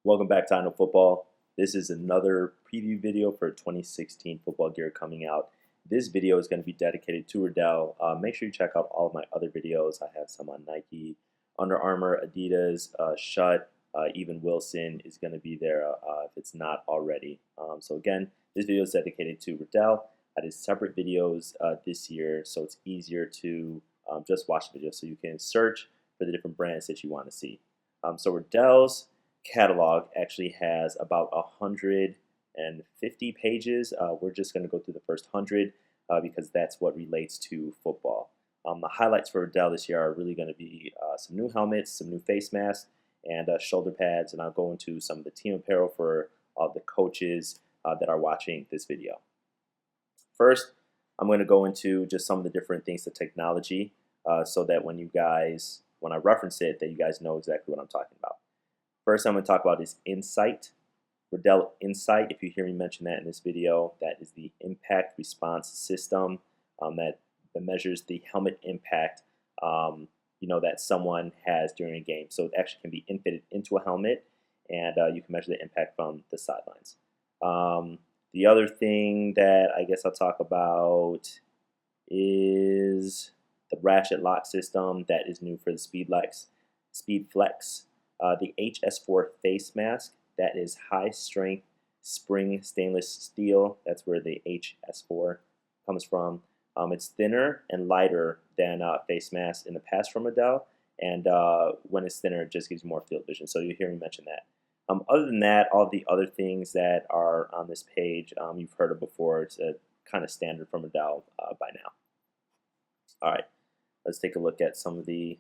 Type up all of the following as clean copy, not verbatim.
Welcome back to I Know Football. This is another preview video for 2016 football gear coming out. This video is going to be dedicated to Riddell. Make sure you check out all of my other videos. I have some on Nike, Under Armour, Adidas, Schutt, even Wilson is going to be there if it's not already. So again, this video is dedicated to Riddell. I did separate videos this year, so it's easier to just watch the video so you can search for the different brands that you want to see. So Riddell's catalog actually has about 150 pages. We're just going to go through the first 100 because that's what relates to football. The highlights for Riddell this year are really going to be some new helmets, some new face masks, and shoulder pads, and I'll go into some of the team apparel for all the coaches that are watching this video. First, I'm going to go into just some of the different things to technology so that when I reference it, that you guys know exactly what I'm talking about. First I'm going to talk about is Insight. Riddell Insight, if you hear me mention that in this video, that is the impact response system that measures the helmet impact that someone has during a game. So it actually can be infitted into a helmet, and you can measure the impact from the sidelines. The other thing that I guess I'll talk about is the ratchet lock system that is new for the Speed Flex. The HS4 face mask, that is high strength spring stainless steel. That's where the HS4 comes from. It's thinner and lighter than face masks in the past from Riddell, and when it's thinner, it just gives you more field vision. So you'll hear me mention that. Other than that, all the other things that are on this page, you've heard of before. It's a kind of standard from Riddell by now. All right, let's take a look at some of the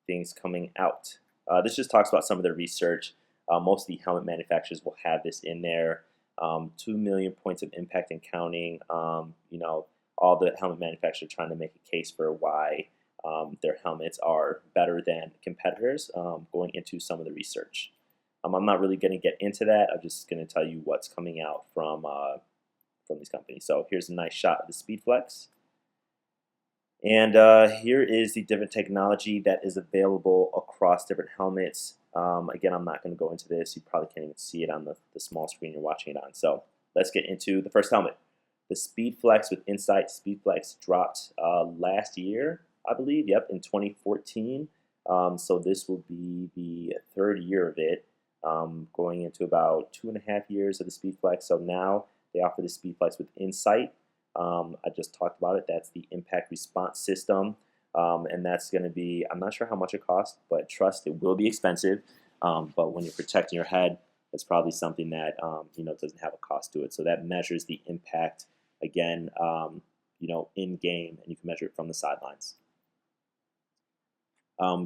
things coming out. This just talks about some of their research. Most of the helmet manufacturers will have this in there. 2 million points of impact and counting. All the helmet manufacturers are trying to make a case for why their helmets are better than competitors going into some of the research. I'm not really going to get into that. I'm just going to tell you what's coming out from these companies. So here's a nice shot of the Speed Flex. And here is the different technology that is available across different helmets. Again, I'm not going to go into this. You probably can't even see it on the small screen you're watching it on. So let's get into the first helmet. The Speed Flex with Insight. Speed Flex dropped last year, I believe. Yep, in 2014. So this will be the third year of it, going into about 2.5 years of the Speed Flex. So now they offer the Speed Flex with Insight. I just talked about it. That's the impact response system, and that's going to be, I'm not sure how much it costs, but trust, it will be expensive. But when you're protecting your head, it's probably something that doesn't have a cost to it. So that measures the impact again, in game, and you can measure it from the sidelines.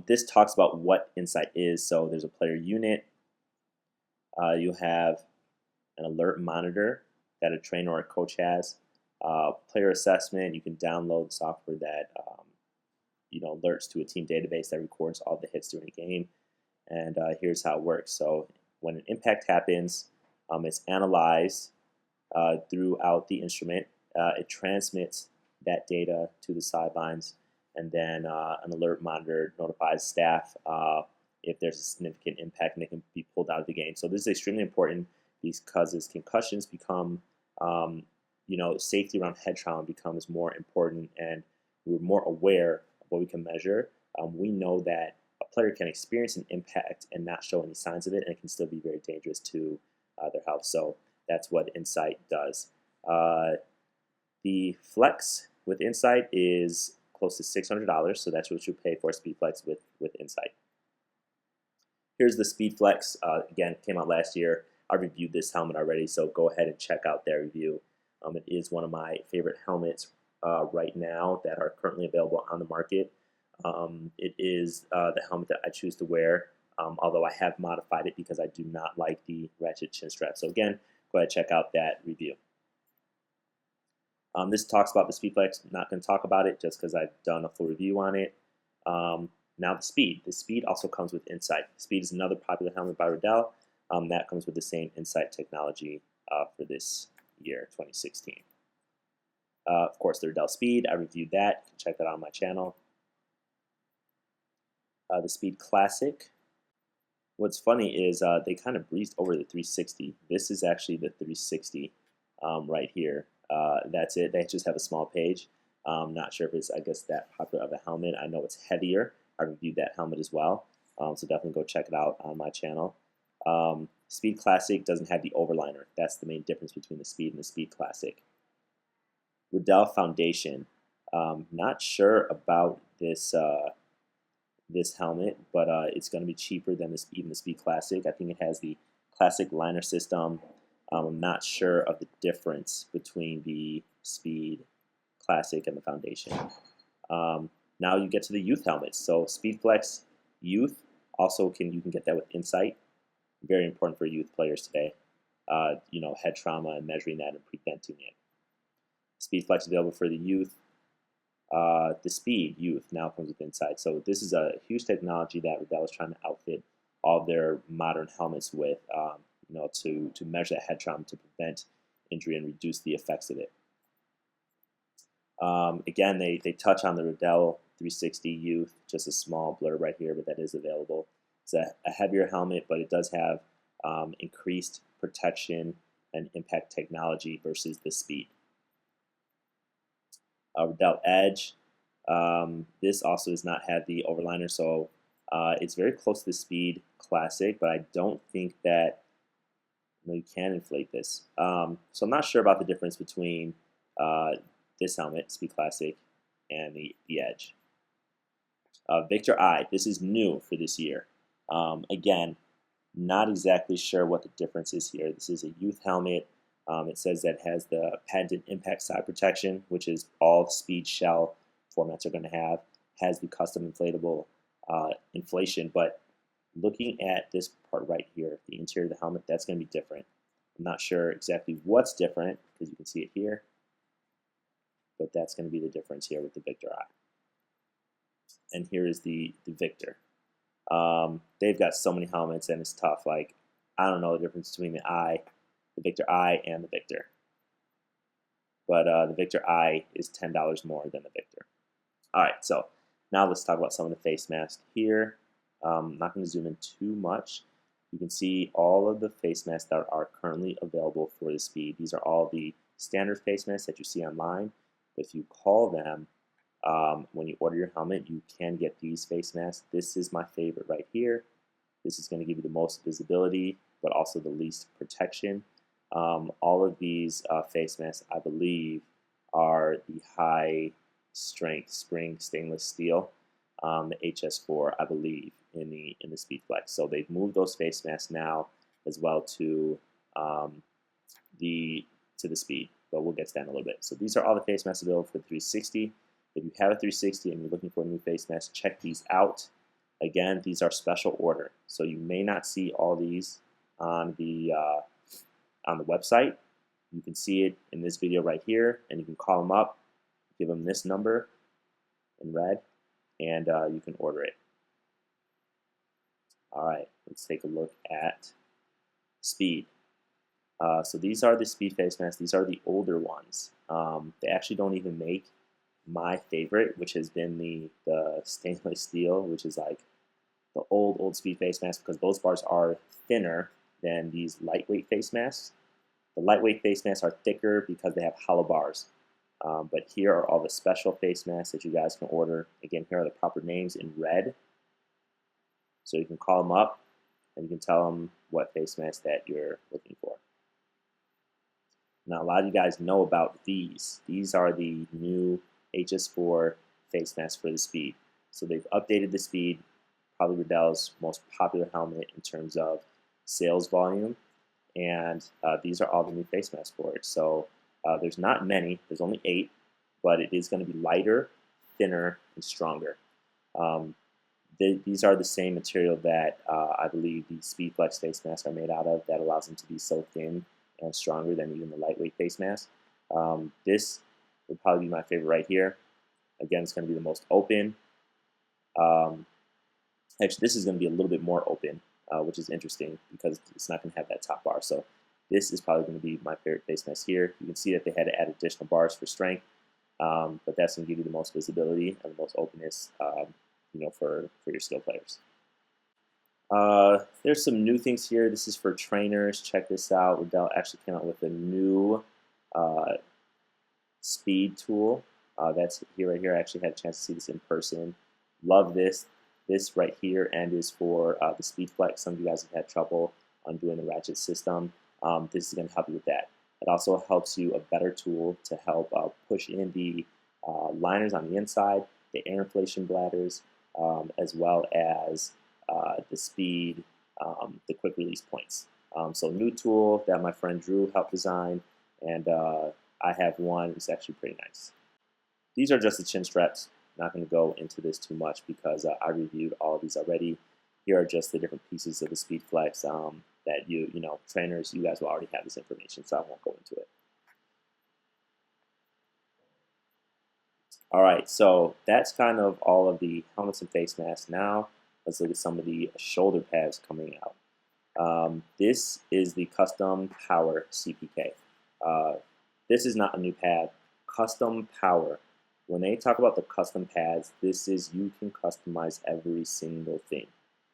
This talks about what Insight is. So there's a player unit. You have an alert monitor that a trainer or a coach has. Player assessment, you can download software that alerts to a team database that records all the hits during a game. And here's how it works. So when an impact happens, it's analyzed throughout the instrument. It transmits that data to the sidelines, and then an alert monitor notifies staff if there's a significant impact, and they can be pulled out of the game. So this is extremely important because as concussions become safety around head trauma becomes more important, and we're more aware of what we can measure. We know that a player can experience an impact and not show any signs of it, and it can still be very dangerous to their health. So that's what Insight does. The Flex with Insight is close to $600, so that's what you pay for a Speed Flex with Insight. Here's the Speed Flex. Again, came out last year. I reviewed this helmet already, so go ahead and check out their review. It is one of my favorite helmets right now that are currently available on the market. It is the helmet that I choose to wear, although I have modified it because I do not like the ratchet chin strap. So again, go ahead and check out that review. This talks about the Speed Flex. I'm not going to talk about it just because I've done a full review on it. Now the Speed. The Speed also comes with Insight. Speed is another popular helmet by Riddell. That comes with the same Insight technology for this year, 2016. Of course, the Riddell Speed, I reviewed that. You can check that out on my channel. The Speed Classic. What's funny is they kind of breezed over the 360. This is actually the 360 right here. That's it. They just have a small page. Not sure if it's, I guess, that popular of a helmet. I know it's heavier. I reviewed that helmet as well. So definitely go check it out on my channel. Speed Classic doesn't have the overliner. That's the main difference between the Speed and the Speed Classic. Riddell Foundation. Not sure about this this helmet, but it's going to be cheaper than even the Speed Classic. I think it has the Classic liner system. I'm not sure of the difference between the Speed Classic and the Foundation. Now you get to the youth helmets. So SpeedFlex Youth also you can get that with Insight. Very important for youth players today. You know, head trauma and measuring that and preventing it. SpeedFlex available for the youth. The Speed Youth now comes with Insight. So this is a huge technology that Riddell is trying to outfit all of their modern helmets with, you know, to measure that head trauma, to prevent injury and reduce the effects of it. Again, they touch on the Riddell 360 Youth, just a small blurb right here, but that is available. It's a heavier helmet, but it does have increased protection and impact technology versus the Speed. Riddell Edge, this also does not have the overliner, so it's very close to the Speed Classic, but I don't think that, you can inflate this. So I'm not sure about the difference between this helmet, Speed Classic, and the Edge. Victor Eye, this is new for this year. Again, not exactly sure what the difference is here. This is a youth helmet. It says that it has the patented impact side protection, which is all Speed shell formats are going to have. Has the custom inflatable inflation, but looking at this part right here, the interior of the helmet, that's going to be different. I'm not sure exactly what's different because you can see it here, but that's going to be the difference here with the Victor Eye. And here is the Victor. They've got so many helmets and it's tough. Like, I don't know the difference between the Victor Eye and the Victor. But the Victor Eye is $10 more than the Victor. All right, so now let's talk about some of the face masks here. I'm not going to zoom in too much. You can see all of the face masks that are currently available for the Speed. These are all the standard face masks that you see online. But if you call them, when you order your helmet, you can get these face masks. This is my favorite right here. This is going to give you the most visibility, but also the least protection. All of these face masks, I believe, are the high strength spring stainless steel, the HS4, I believe, in the SpeedFlex. So they've moved those face masks now as well to the Speed, but we'll get to that in a little bit. So these are all the face masks available for the 360. If you have a 360 and you're looking for a new face mask, check these out. Again, these are special order, so you may not see all these on the website. You can see it in this video right here, and you can call them up, give them this number in red, and you can order it. All right, let's take a look at Speed. So these are the Speed face masks. These are the older ones. They actually don't even make my favorite, which has been the stainless steel, which is like the old Speed face mask, because those bars are thinner than these lightweight face masks. The lightweight face masks are thicker because they have hollow bars. But here are all the special face masks that you guys can order. Again, here are the proper names in red. So you can call them up and you can tell them what face mask that you're looking for. Now, a lot of you guys know about these. These are the new HS4 face masks for the Speed. So they've updated the Speed, probably Riddell's most popular helmet in terms of sales volume. And these are all the new face masks for it. So there's not many. There's only 8, but it is going to be lighter, thinner, and stronger. These are the same material that I believe the SpeedFlex face masks are made out of. That allows them to be so thin and stronger than even the lightweight face mask. This would probably be my favorite right here. Again, it's going to be the most open. Actually, this is going to be a little bit more open, which is interesting because it's not going to have that top bar. So this is probably going to be my favorite face mask here. You can see that they had to add additional bars for strength, but that's going to give you the most visibility and the most openness, you know, for your skill players. There's some new things here. This is for trainers. Check this out. Riddell actually came out with a new uh, speed tool. That's here right here. I actually had a chance to see this in person. Love this. This right here and is for the speed flex. Some of you guys have had trouble on doing the ratchet system. This is going to help you with that. It also helps you a better tool to help push in the liners on the inside, the air inflation bladders, as well as the speed, the quick release points. So new tool that my friend Drew helped design, and I have one. It's actually pretty nice. These are just the chin straps. Not going to go into this too much because I reviewed all of these already. Here are just the different pieces of the Speed Flex that you know, trainers, you guys will already have this information, so I won't go into it. All right, so that's kind of all of the helmets and face masks. Now let's look at some of the shoulder pads coming out. This is the Custom Power CPK. This is not a new pad. Custom Power. When they talk about the custom pads, this is you can customize every single thing.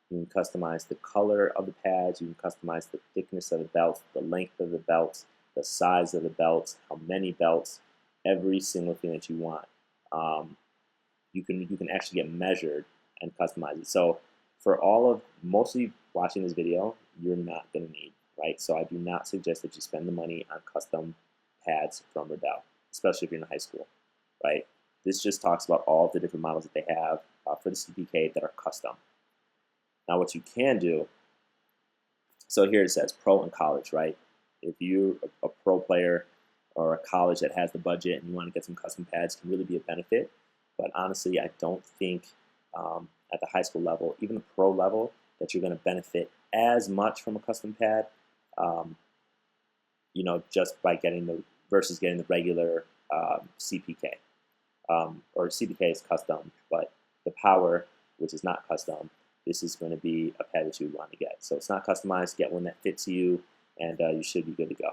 You can customize the color of the pads, you can customize the thickness of the belts, the length of the belts, the size of the belts, how many belts, every single thing that you want. You can actually get measured and customize it. So for mostly watching this video, you're not going to need, right? So I do not suggest that you spend the money on custom pads from Riddell, especially if you're in high school, right? This just talks about all of the different models that they have for the CPK that are custom. Now what you can do, so here it says pro and college, right? If you're a pro player or a college that has the budget and you want to get some custom pads, can really be a benefit. But honestly, I don't think at the high school level, even the pro level, that you're going to benefit as much from a custom pad, you know, just by getting versus getting the regular CPK. Or CPK is custom, but the Power, which is not custom, this is going to be a pad that you want to get. So it's not customized. Get one that fits you, and you should be good to go.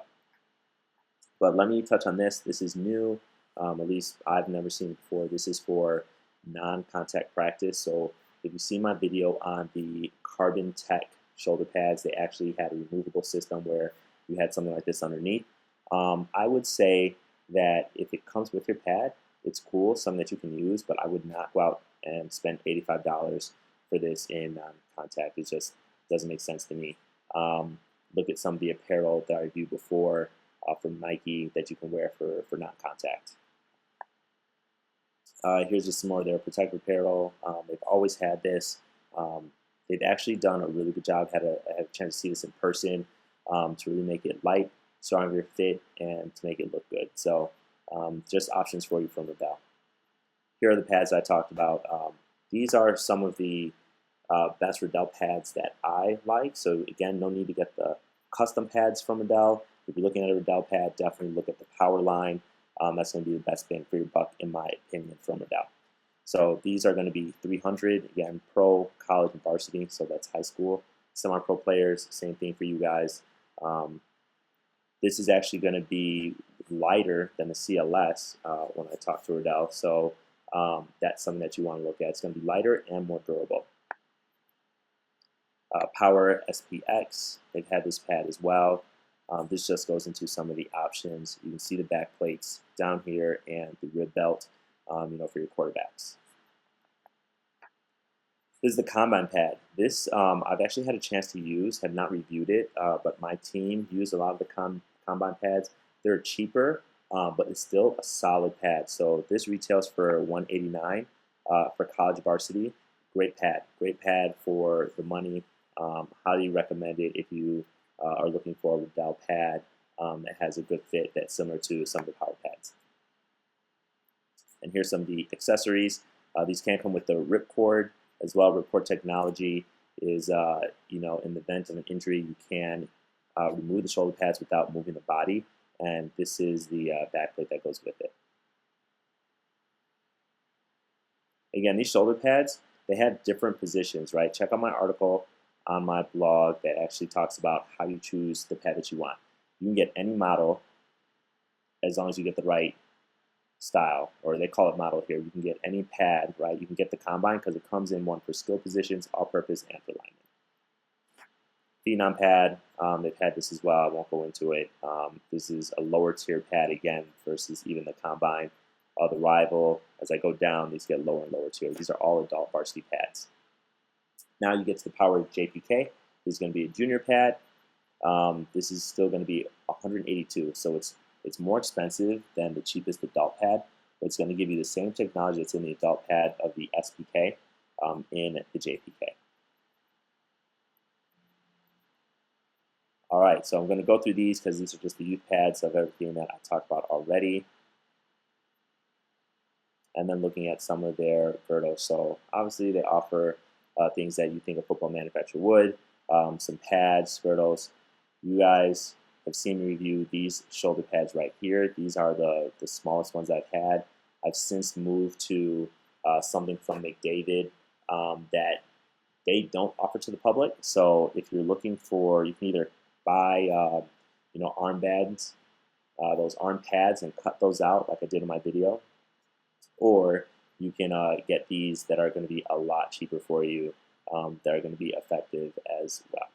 But let me touch on this. This is new. At least I've never seen it before. This is for non-contact practice. So if you see my video on the Carbon Tech shoulder pads, they actually had a removable system where you had something like this underneath. I would say that if it comes with your pad, it's cool, something that you can use, but I would not go out and spend $85 for this in non-contact. It just doesn't make sense to me. Look at some of the apparel that I reviewed before from Nike that you can wear for non-contact. Here's just some more of their protective apparel. They've always had this. They've actually done a really good job. I had a chance to see this in person to really make it light, strong of your fit, and to make it look good. So just options for you from Riddell. Here are the pads I talked about. These are some of the best Riddell pads that I like. So again, no need to get the custom pads from Riddell. If you're looking at a Riddell pad, definitely look at the Power line. That's going to be the best bang for your buck, in my opinion, from Riddell. So these are going to be $300. Again, pro, college, and varsity. So that's high school. Semi-pro players, same thing for you guys. This is actually going to be lighter than the CLS when I talk to Riddell. So that's something that you want to look at. It's going to be lighter and more durable. Power SPX, they've had this pad as well. This just goes into some of the options. You can see the back plates down here and the rib belt, you know, for your quarterbacks. This is the Combine pad. This I've actually had a chance to use, have not reviewed it, but my team used a lot of the Combine pads. They're cheaper, but it's still a solid pad. So this retails for $189 for college varsity. Great pad for the money. Highly recommend it if you are looking for a Riddell pad that has a good fit that's similar to some of the Power pads. And here's some of the accessories. These can come with the ripcord as well. Ripcord technology is, you know, in the event of an injury, you can remove the shoulder pads without moving the body. And this is the backplate that goes with it. Again, these shoulder pads, they have different positions, right? Check out my article on my blog that actually talks about how you choose the pad that you want. You can get any model as long as you get the right style, or they call it model here. You can get any pad, right? You can get the Combine because it comes in one for skill positions, all-purpose, and for linemen. Phenom pad, they've had this as well. I won't go into it. This is a lower tier pad again versus even the Combine. The Rival, as I go down, these get lower and lower tier. These are all adult varsity pads. Now you get to the Power JPK. This is going to be a junior pad. This is still going to be $182, so it's more expensive than the cheapest adult pad, but it's going to give you the same technology that's in the adult pad of the SPK in the JPK. All right, so I'm going to go through these because these are just the youth pads of everything that I talked about already. And then looking at some of their girdles. So obviously they offer things that you think a football manufacturer would, some pads, girdles. You guys have seen me review these shoulder pads right here. These are the smallest ones I've had. I've since moved to something from McDavid that they don't offer to the public. So if you're looking for, you can either buy armbands, those arm pads, and cut those out like I did in my video, or you can get these that are going to be a lot cheaper for you, that are going to be effective as well.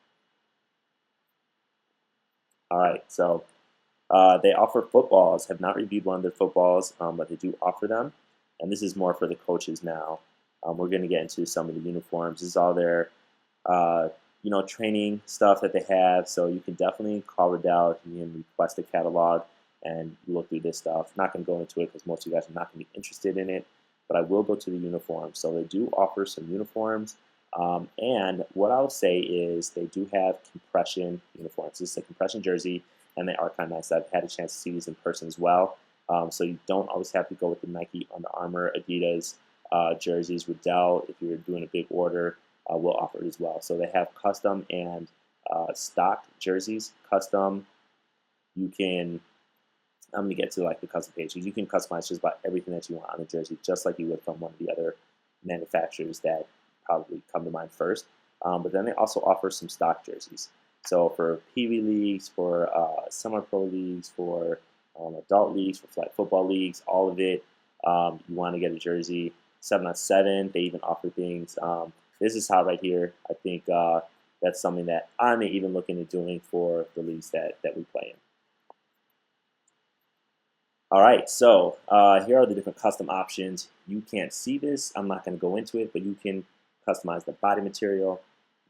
All right, so they offer footballs. Have not reviewed one of their footballs, but they do offer them. And this is more for the coaches now. We're going to get into some of the uniforms. This is all their training stuff that they have. So you can definitely call Riddell. You can request a catalog and look through this stuff. Not going to go into it because most of you guys are not going to be interested in it, but I will go to the uniforms. So they do offer some uniforms. And what I'll say is they do have compression uniforms. This is a compression jersey, and they are kind of nice. I've had a chance to see these in person as well. So you don't always have to go with the Nike, Under Armour, Adidas jerseys. Riddell, if you're doing a big order, will offer it as well. So they have custom and stock jerseys. Custom, you can, I'm going to get to like the custom pages. You can customize just about everything that you want on the jersey, just like you would from one of the other manufacturers that probably come to mind first. But then they also offer some stock jerseys. So for Pee Wee leagues, for semi-pro leagues, for adult leagues, for flag football leagues, all of it, you want to get a jersey. 7-on-7, they even offer things. This is how right here, I think that's something that I may even look into doing for the leagues that we play in. All right, so here are the different custom options. You can't see this. I'm not going to go into it, but you can customize the body material,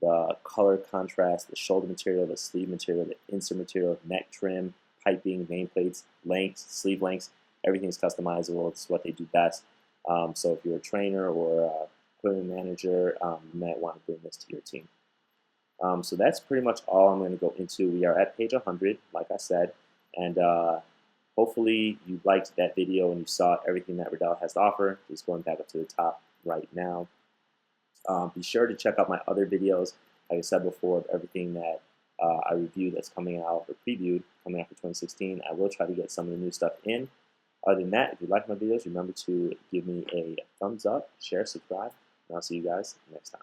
the color contrast, the shoulder material, the sleeve material, the insert material, neck trim, piping, nameplates, lengths, sleeve lengths. Everything is customizable. It's what they do best. So if you're a trainer or equipment manager, you might want to bring this to your team. So that's pretty much all I'm going to go into. We are at page 100, like I said, and hopefully you liked that video and you saw everything that Riddell has to offer. Just going back up to the top right now. Be sure to check out my other videos, like I said before, of everything that I reviewed that's coming out or previewed coming out for 2016. I will try to get some of the new stuff in. Other than that, if you like my videos, remember to give me a thumbs up, share, subscribe, and I'll see you guys next time.